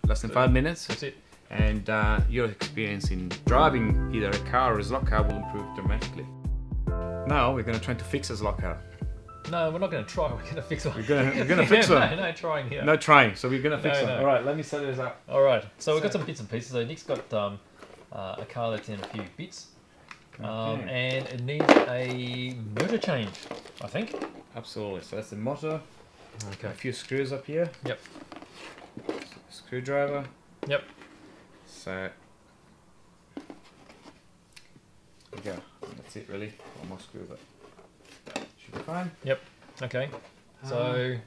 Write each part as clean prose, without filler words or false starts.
less than 5 minutes. That's it. And your experience in driving either a car or a slot car will improve dramatically. Now we're going to try to fix a slot car. No, we're not going to try. We're going to fix one. We're gonna fix one. No trying here. No trying. So we're going to fix one. No. All right, let me set this up. All right. So we've got some bits and pieces. So Nick's got a car that's in a few bits, and it needs a motor change, I think. Absolutely. So that's the motor. Okay. A few screws up here. Yep. Screwdriver. Yep. So there we go. That's it really. One more screw, but should be fine. Yep. Okay. So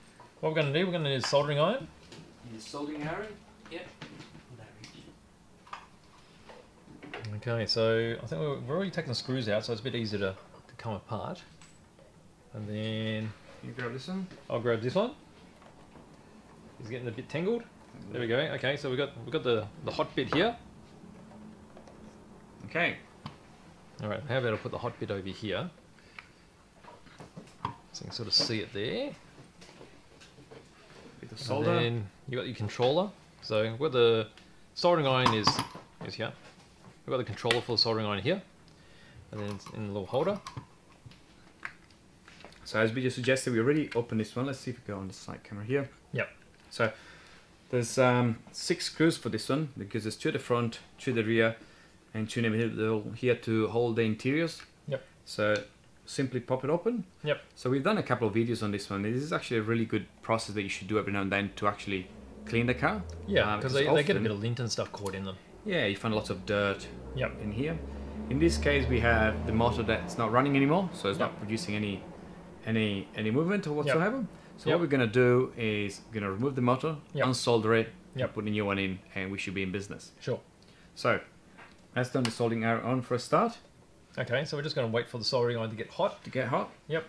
what we're going to do? We're going to need a soldering iron. Soldering iron. Yep. Okay. So I think we're already taking the screws out, so it's a bit easier to come apart. And then You grab this one. I'll grab this one. It's getting a bit tangled. There we go. Okay, so we've got the hot bit here. Okay. All right. How about I put the hot bit over here, so you can sort of see it there. Bit of solder. And then you got your controller. So where the soldering iron is here. We've got the controller for the soldering iron here, and then it's in the little holder. So as we just suggested, we already opened this one. Let's see if we go on the side camera here. Yep. So there's 6 screws for this one, because there's 2 at the front, 2 at the rear, and 2 in the middle here to hold the interiors. Yep. So simply pop it open. Yep. So we've done a couple of videos on this one. This is actually a really good process that you should do every now and then to actually clean the car. Yeah, because they get a bit of lint and stuff caught in them. Yeah, you find lots of dirt Yep. in here. In this case, we have the motor that's not running anymore, so it's not producing any movement or whatsoever. So what we're going to do is we're going to remove the motor, unsolder it, and put a new one in, and we should be in business. Sure. So let's turn the soldering iron on for a start. Okay, so we're just going to wait for the soldering iron to get hot. To get hot. Yep.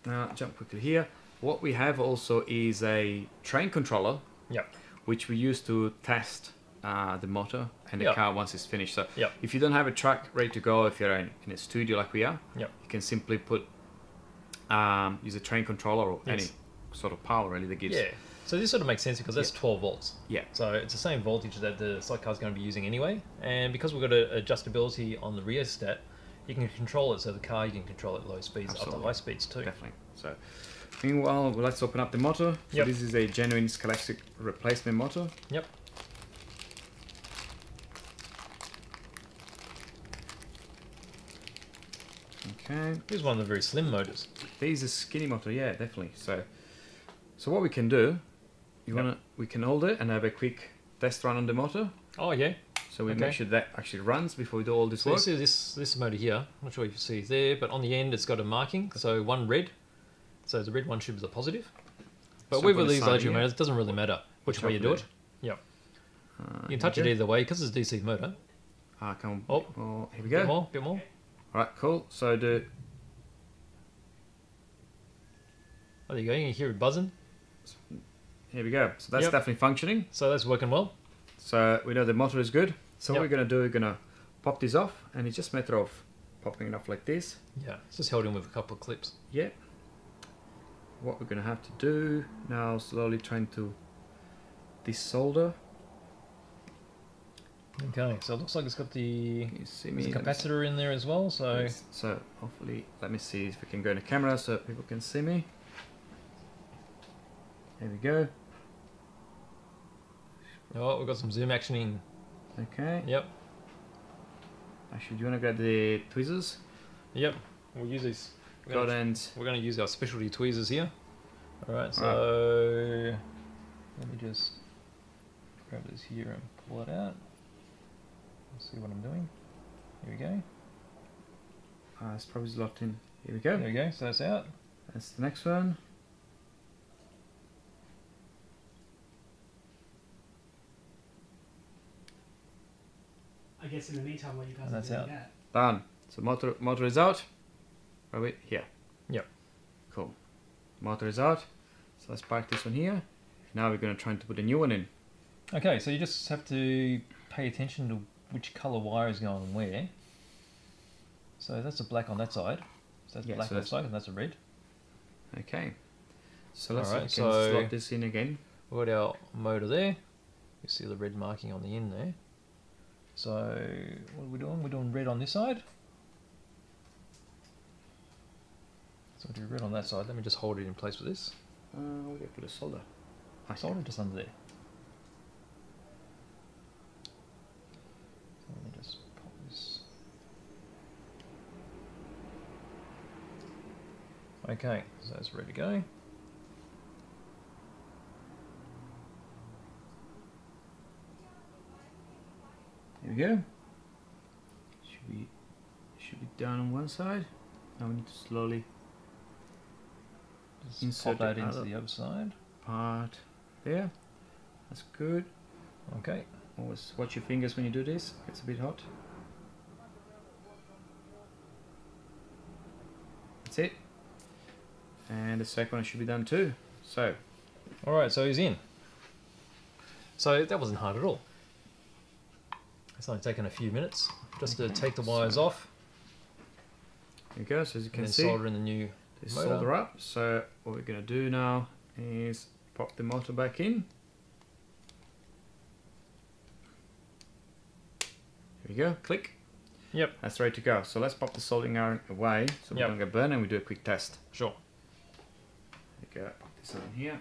Now jump quickly here. What we have also is a train controller. Yep. Which we use to test the motor and the car once it's finished. So if you don't have a track ready to go, if you're in a studio like we are, you can simply put use a train controller or any sort of power really that gives. Yeah. So this sort of makes sense because that's 12 volts. Yeah. So it's the same voltage that the slot car is going to be using anyway, and because we've got a adjustability on the rheostat, you can control it. So the car you can control it at low speeds up to high speeds too. Definitely. So meanwhile, let's open up the motor. So this is a genuine Scalextric replacement motor. Yep. Okay. Here's one of the very slim motors. These are skinny motor, yeah, definitely. So what we can do, we can hold it and have a quick test run on the motor. Oh yeah. So we make sure that actually runs before we do all this work. So you see this motor here. I'm not sure if you see there, but on the end it's got a marking. So one red. So the red one should be the positive. But with these electric motors, it doesn't really matter which way you do it. Yep. You can touch it either way because it's a DC motor. Oh, here we go. Bit more. Alright, cool. So oh, there you go. You can hear it buzzing. Here we go. So that's definitely functioning. So that's working well. So we know the motor is good. So what we're going to do, we're going to pop this off, and it's just a matter of popping it off like this. Yeah, it's just held in with a couple of clips. Yeah. What we're going to have to do now, slowly trying to desolder. Okay, so it looks like it's got the there's a capacitor in there as well. So hopefully, let me see if we can go in the camera so people can see me. There we go. Oh, we've got some zoom actioning. Okay. Yep. Actually, do you want to grab the tweezers? Yep. We'll use these. We're going to use our specialty tweezers here. All right. So let me just grab this here and pull it out. Let's see what I'm doing. Here we go. It's probably locked in. Here we go. There we go. So that's out. That's the next one. I guess in the meantime, what you guys that's are doing out. that. Done. So motor is out. Right here. Yep. Cool. Motor is out. So let's park this one here. Now we're going to try to put a new one in. Okay, so you just have to pay attention to which colour wire is going where. So that's a black on that side. So that's black on that side, and that's a red. Okay. So let's see if we can slot this in again. We've got our motor there. You see the red marking on the end there. So what are we doing? We're doing red on this side. So we'll do red on that side. Let me just hold it in place with this. We're going to put a solder. Solder just under there. So let me just pop this. Okay, so that's ready to go. Here we go. Should be down on one side. Now we need to slowly just insert pop that into the other side. Part there. That's good. Okay. Always watch your fingers when you do this. It's a bit hot. That's it. And the second one should be done too. So. Alright, so he's in. So that wasn't hard at all. It's only taken a few minutes just to take the wires off. There you go. So as you can see, solder in the new motor. Solder up. So what we're going to do now is pop the motor back in. Here we go. Click. Yep. That's ready to go. So let's pop the soldering iron away so we don't get burned, and we do a quick test. Sure. There you go. Pop this on here.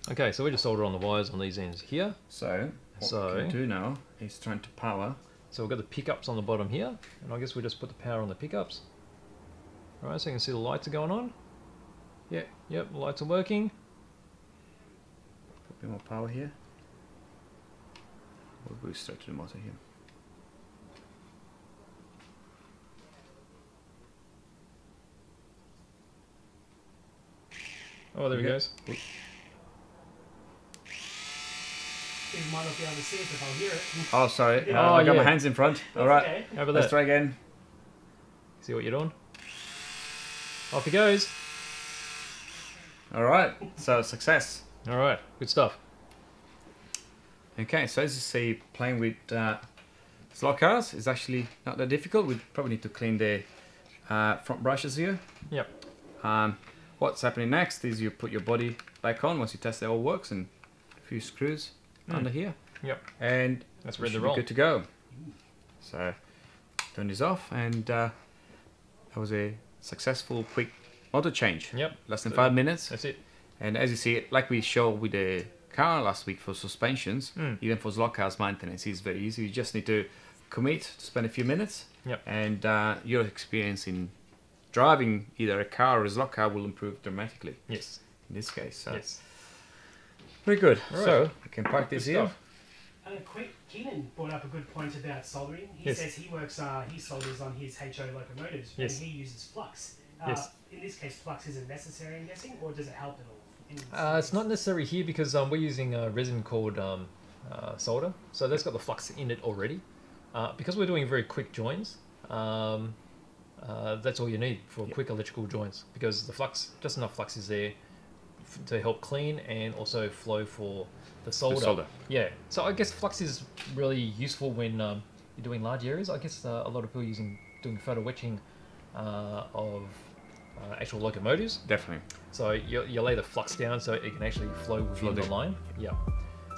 Okay, so we just solder on the wires on these ends here. So what we can do now is trying to power. So we've got the pickups on the bottom here, and I guess we just put the power on the pickups. Alright, so you can see the lights are going on. Yeah, yep, the lights are working. Put a bit more power here. We'll boost straight to the motor here. Oh, there he goes. You might not be able to see it, but I'll hear it. Oh, sorry. I got my hands in front. All right. Okay. How about Let's that? try again. See what you're doing? Off he goes. All right. So success. All right. Good stuff. Okay. So as you see, playing with slot cars is actually not that difficult. We probably need to clean the front brushes here. Yep. What's happening next is you put your body back on once you test it all works, and a few screws under here. Yep. And that's ready to should roll. be good to go. So turn this off, and that was a successful quick motor change. Yep. Less than 5 minutes. That's it. And as you see, like we showed with the car last week for suspensions, even for slot cars maintenance is very easy. You just need to commit to spend a few minutes. Yep. And your experience in driving either a car or a slot car will improve dramatically. Yes. In this case. So. Yes. Very good. Right. So we can park this here. Quick, Keenan brought up a good point about soldering. He says he works, he solders on his HO locomotives, and he uses flux. In this case, flux isn't necessary, I'm guessing, or does it help at all? It's not necessary here because we're using resin called solder, so that's got the flux in it already. Because we're doing very quick joins, that's all you need for quick electrical joints, because the flux, just enough flux is there to help clean and also flow for the solder. Yeah, so I guess flux is really useful when you're doing large areas. I guess a lot of people doing photo etching of actual locomotives. Definitely. So you lay the flux down so it can actually flow within the line. Yeah.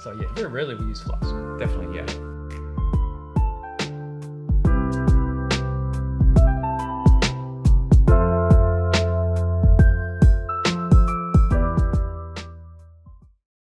So yeah, very rarely we use flux. Definitely, yeah.